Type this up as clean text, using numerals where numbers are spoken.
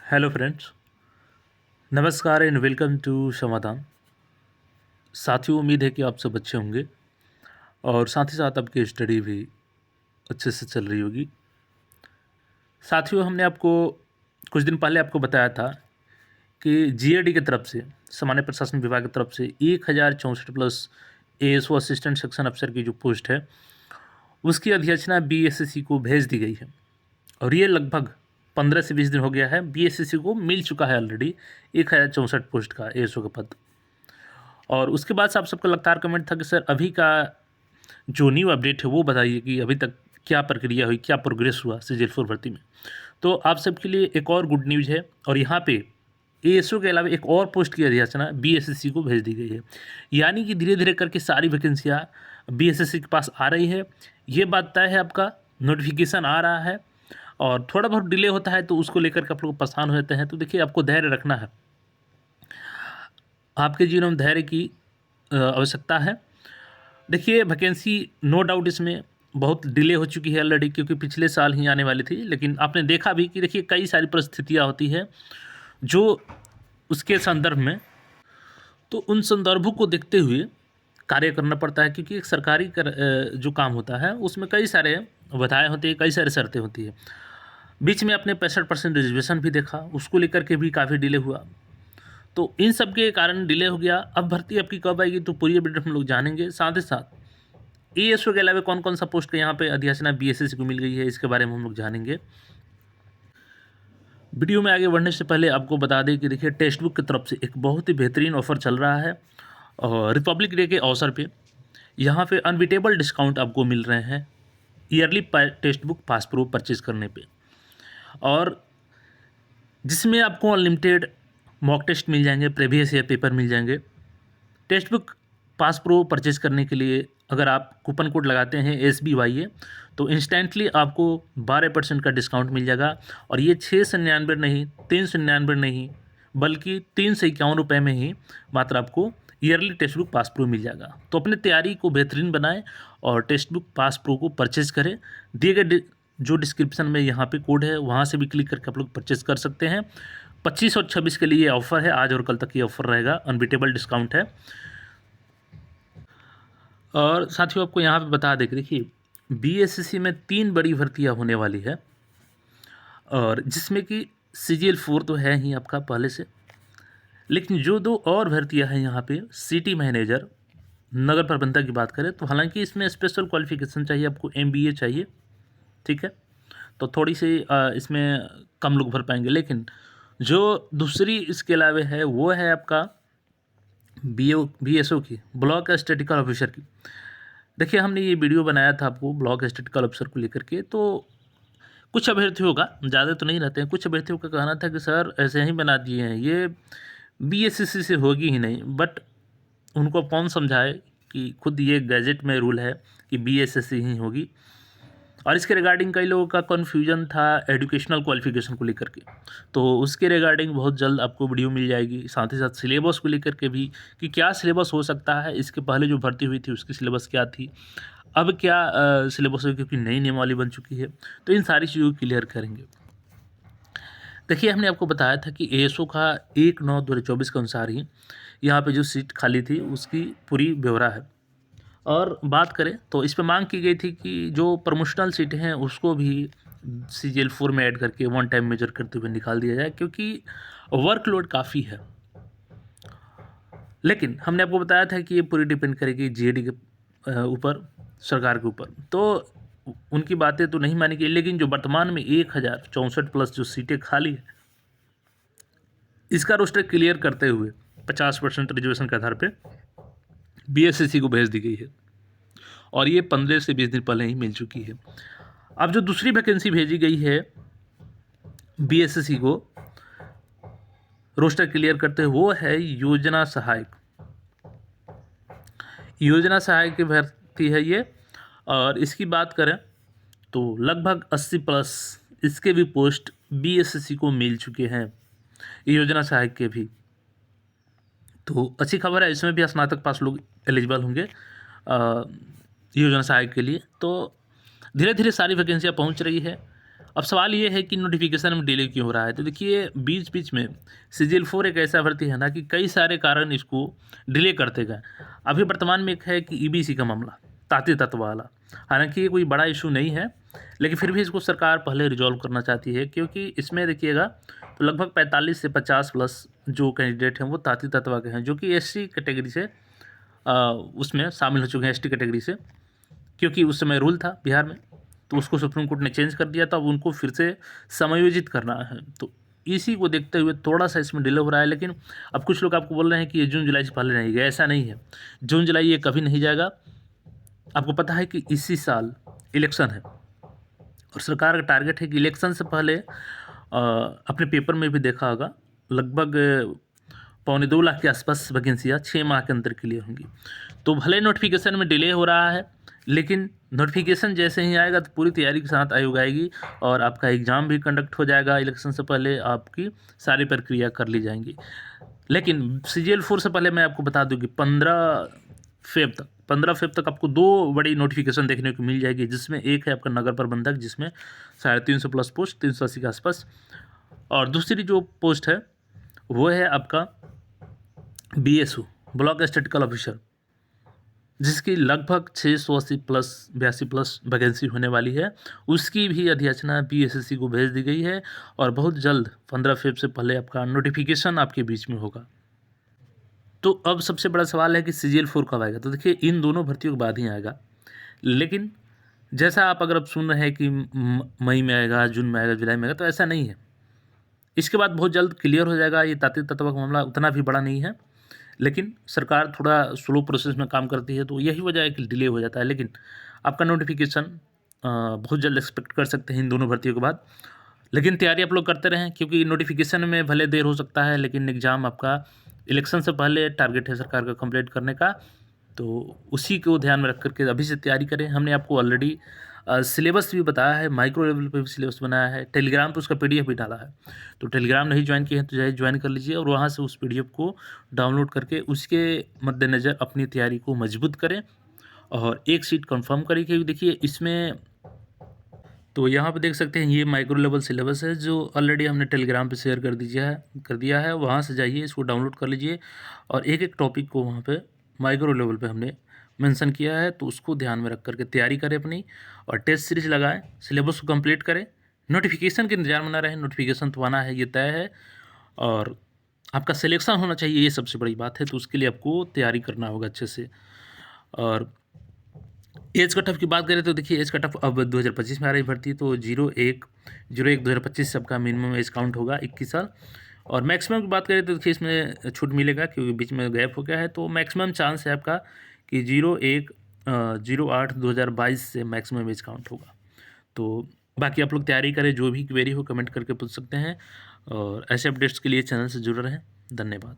Hello friends, नमस्कार and welcome to समाधान। साथियों, उम्मीद है कि आप सब अच्छे होंगे और साथ ही साथ आपकी स्टडी भी अच्छे से चल रही होगी। साथियों, हमने आपको कुछ दिन पहले आपको बताया था कि जीएडी की तरफ से, सामान्य प्रशासन विभाग की तरफ से 1064 प्लस एएसओ असिस्टेंट सेक्शन अफसर की जो पोस्ट है, उसकी अधिसूचना बीएसएससी को भेज दी गई है और ये लगभग 15 से 20 दिन हो गया है। बीएसएससी को मिल चुका है ऑलरेडी 1064 पोस्ट का एएसओ का पद। और उसके बाद से आप सबका लगातार कमेंट था कि सर अभी का जो न्यू अपडेट है वो बताइए कि अभी तक क्या प्रक्रिया हुई, क्या प्रोग्रेस हुआ सीजीएल 4 भर्ती में। तो आप सबके लिए एक और गुड न्यूज़ है और यहाँ पे एएसओ के अलावा एक और पोस्ट की अधिसूचना बीएसएससी को भेज दी गई है। यानी कि धीरे धीरे करके सारी वैकेंसियाँ बीएसएससी के पास आ रही है। ये बात तय है, आपका नोटिफिकेशन आ रहा है और थोड़ा बहुत डिले होता है तो उसको लेकर के आप लोग परेशान हो जाते हैं। तो देखिए, आपको धैर्य रखना है, आपके जीवन में धैर्य की आवश्यकता है। देखिए, वैकेंसी नो डाउट इसमें बहुत डिले हो चुकी है ऑलरेडी, क्योंकि पिछले साल ही आने वाली थी। लेकिन आपने देखा भी कि देखिए कई सारी परिस्थितियाँ होती है जो उसके संदर्भ में, तो उन संदर्भों को देखते हुए कार्य करना पड़ता है, क्योंकि एक सरकारी जो काम होता है उसमें कई सारे बाधाएँ होती है, कई सारी शर्तें होती है। बीच में आपने 65% रिजर्वेशन भी देखा, उसको लेकर के भी काफ़ी डिले हुआ। तो इन सब के कारण डिले हो गया। अब भर्ती आपकी कब आएगी तो पूरी अपडेट हम लोग जानेंगे। साथ ही साथ एएसओ के अलावा कौन कौन सा पोस्ट का यहाँ पे अधिसूचना बीएसएससी को मिल गई है, इसके बारे में हम लोग जानेंगे। वीडियो में आगे बढ़ने से पहले आपको बता दें कि देखिए, टेक्स्ट बुक की तरफ से एक बहुत ही बेहतरीन ऑफर चल रहा है और रिपब्लिक डे के अवसर पे यहाँ पे अनबिटेबल डिस्काउंट आपको मिल रहे हैं yearly text book pass pro purchase करने पे, और जिसमें आपको अनलिमिटेड मॉक टेस्ट मिल जाएंगे, प्रीवियस ईयर पेपर मिल जाएंगे। Text book pass pro purchase करने के लिए अगर आप कूपन कोड लगाते हैं SBYA, तो इंस्टेंटली आपको 12% का डिस्काउंट मिल जाएगा। और ये 699 नहीं, 399 नहीं, बल्कि 351 में ही मात्र आपको yearly text book pass pro मिल जाएगा। तो अपनी तैयारी को बेहतरीन बनाएं और टेक्स्ट बुक पास प्रो को परचेज करें। दिए गए जो डिस्क्रिप्शन में यहाँ पे कोड है, वहाँ से भी क्लिक करके आप लोग परचेज कर सकते हैं। 25 और 26 के लिए ये ऑफ़र है, आज और कल तक ये ऑफ़र रहेगा, अनबिटेबल डिस्काउंट है। और साथियों, आपको यहाँ पे बता दें कि देखिए, बीएसएससी में 3 बड़ी भर्तियाँ होने वाली है, और जिसमें कि सीजीएल 4 तो है ही आपका पहले से, लेकिन जो 2 और भर्तियाँ हैं यहाँ पे, सिटी मैनेजर, नगर प्रबंधक की बात करें तो हालांकि इसमें स्पेशल क्वालिफिकेशन चाहिए, आपको MBA चाहिए, ठीक है। तो थोड़ी सी इसमें कम लोग भर पाएंगे। लेकिन जो दूसरी इसके अलावा है वो है आपका BSO की, ब्लॉक स्टैटिस्टिकल ऑफिसर की। देखिए, हमने ये वीडियो बनाया था आपको ब्लॉक स्टैटिस्टिकल ऑफिसर को लेकर के। तो कुछ अभ्यर्थियों का, ज़्यादा तो नहीं रहते हैं, कुछ अभ्यर्थियों का कहना था कि सर ऐसे ही बना दिए हैं, ये BSSC से होगी ही नहीं। बट उनको कौन समझाए कि खुद ये गैजेट में रूल है कि BSSC ही होगी। और इसके रिगार्डिंग कई लोगों का कन्फ्यूजन था एजुकेशनल क्वालिफिकेशन को लेकर के, तो उसके रिगार्डिंग बहुत जल्द आपको वीडियो मिल जाएगी। साथ ही साथ सिलेबस को लेकर के भी, कि क्या सिलेबस हो सकता है, इसके पहले जो भर्ती हुई थी उसकी सिलेबस क्या थी, अब क्या सिलेबस है, क्योंकि नई नियमावली बन चुकी है। तो इन सारी चीज़ों को क्लियर करेंगे। देखिए, हमने आपको बताया था कि एएसओ का 1/9/2024 के अनुसार ही यहाँ पे जो सीट खाली थी उसकी पूरी ब्यौरा है। और बात करें तो इस पे मांग की गई थी कि जो प्रमोशनल सीटें हैं उसको भी सीजीएल 4 में ऐड करके वन टाइम मेजर करते हुए निकाल दिया जाए, क्योंकि वर्कलोड काफ़ी है। लेकिन हमने आपको बताया था कि ये पूरी डिपेंड करेगी जीएडी के ऊपर, सरकार के ऊपर। तो उनकी बातें तो नहीं मानी गई, लेकिन जो वर्तमान में 1064 प्लस जो सीटें खाली है, इसका रोस्टर क्लियर करते हुए 50% रिजर्वेशन के आधार पर बीएसएससी को भेज दी गई है और ये 15 से 20 दिन पहले ही मिल चुकी है। अब जो दूसरी वैकेंसी भेजी गई है बीएसएससी को रोस्टर क्लियर करते हुए, वो है योजना सहायक। योजना सहायक की भर्ती है ये, और इसकी बात करें तो लगभग 80 प्लस इसके भी पोस्ट बीएसएससी को मिल चुके हैं, योजना सहायक के भी। तो अच्छी खबर है, इसमें भी स्नातक पास लोग एलिजिबल होंगे योजना सहायक के लिए। तो धीरे धीरे सारी वैकेंसियाँ पहुंच रही है अब सवाल ये है कि नोटिफिकेशन में डिले क्यों हो रहा है। तो देखिए बीच बीच में CGL-4 एक ऐसा भर्ती है ना कि कई सारे कारण इसको डिले करते गए। अभी वर्तमान में एक है कि EBC का मामला, ताती तत्व वाला। हालांकि ये कोई बड़ा इशू नहीं है, लेकिन फिर भी इसको सरकार पहले रिजॉल्व करना चाहती है, क्योंकि इसमें देखिएगा तो लगभग 45 से 50 प्लस जो कैंडिडेट हैं वो ताती तत्व के हैं, जो कि SC कैटेगरी से उसमें शामिल हो चुके हैं, ST कैटेगरी से, क्योंकि उस समय रूल था बिहार में, तो उसको सुप्रीम कोर्ट ने चेंज कर दिया था। अब उनको फिर से समायोजित करना है, तो इसी को देखते हुए थोड़ा सा इसमें डिले हो रहा है। लेकिन अब कुछ लोग आपको बोल रहे हैं कि ये जून जुलाई से पहले नहीं गया, ऐसा नहीं है। जून जुलाई ये कभी नहीं जाएगा। आपको पता है कि इसी साल इलेक्शन है और सरकार का टारगेट है कि इलेक्शन से पहले अपने पेपर में भी देखा होगा, लगभग 1.25 लाख के आसपास वैकेंसियाँ 6 माह के अंदर के लिए होंगी। तो भले नोटिफिकेशन में डिले हो रहा है, लेकिन नोटिफिकेशन जैसे ही आएगा तो पूरी तैयारी के साथ आयोग आएगी और आपका एग्ज़ाम भी कंडक्ट हो जाएगा। इलेक्शन से पहले आपकी सारी प्रक्रिया कर ली जाएंगी। लेकिन CGL-4 से पहले मैं आपको बता दूं कि 15 फेब तक आपको 2 बड़ी नोटिफिकेशन देखने को मिल जाएगी, जिसमें एक है आपका नगर प्रबंधक, जिसमें 350 प्लस पोस्ट, 380 के आसपास, और दूसरी जो पोस्ट है वो है आपका BSO, ब्लॉक स्टैटिस्टिकल ऑफिसर, जिसकी लगभग 680 प्लस 82 प्लस वैकेंसी होने वाली है। उसकी भी अधिसूचना PSSC को भेज दी गई है और बहुत जल्द 15 फेब से पहले आपका नोटिफिकेशन आपके बीच में होगा। तो अब सबसे बड़ा सवाल है कि CGL-4 कब आएगा। तो देखिए इन दोनों भर्तियों के बाद ही आएगा, लेकिन जैसा आप अगर अब सुन रहे हैं कि मई में आएगा, जून में आएगा, जुलाई में आएगा, तो ऐसा नहीं है। इसके बाद बहुत जल्द क्लियर हो जाएगा। ये ताती तत्व का मामला उतना भी बड़ा नहीं है, लेकिन सरकार थोड़ा स्लो प्रोसेस में काम करती है, तो यही वजह है कि डिले हो जाता है। लेकिन आपका नोटिफिकेशन बहुत जल्द एक्सपेक्ट कर सकते हैं इन दोनों भर्तियों के बाद। लेकिन तैयारी आप लोग करते रहें, क्योंकि नोटिफिकेशन में भले देर हो सकता है, लेकिन एग्ज़ाम आपका इलेक्शन से पहले टारगेट है सरकार का कंप्लीट करने का, तो उसी को ध्यान में रख करके अभी से तैयारी करें। हमने आपको ऑलरेडी सिलेबस भी बताया है, माइक्रो लेवल पे भी सिलेबस बनाया है, टेलीग्राम पे उसका PDF भी डाला है। तो टेलीग्राम नहीं ज्वाइन किए हैं तो जाइए ज्वाइन कर लीजिए और वहाँ से उस PDF को डाउनलोड करके उसके मद्देनज़र अपनी तैयारी को मजबूत करें और एक सीट कंफर्म करें। क्योंकि देखिए इसमें तो यहाँ पे देख सकते हैं ये माइक्रो लेवल सिलेबस है, जो ऑलरेडी हमने टेलीग्राम पे शेयर कर दिया है। वहाँ से जाइए, इसको डाउनलोड कर लीजिए और एक एक टॉपिक को वहाँ पे माइक्रो लेवल पे हमने मेंशन किया है, तो उसको ध्यान में रख करके तैयारी करें अपनी और टेस्ट सीरीज लगाएं, सिलेबस को कंप्लीट करें, नोटिफिकेशन के इंतजार में ना रहें। नोटिफिकेशन तो आना है, ये तय है, और आपका सिलेक्शन होना चाहिए, ये सबसे बड़ी बात है। तो उसके लिए आपको तैयारी करना होगा अच्छे से। और एज कट ऑफ की बात करें तो देखिए एज कट ऑफ अब 2025 में आ रही भर्ती, तो 01/01/2025 सबका मिनिमम एज काउंट होगा 21 साल। और मैक्सिमम की बात करें तो देखिए इसमें छूट मिलेगा, क्योंकि बीच में गैप हो गया है। तो मैक्सिमम चांस है आपका कि 01/08/2022 से मैक्सिमम एज काउंट होगा। तो बाकी आप लोग तैयारी करें, जो भी क्वेरी हो कमेंट करके पूछ सकते हैं, और ऐसे अपडेट्स के लिए चैनल से जुड़े रहें। धन्यवाद।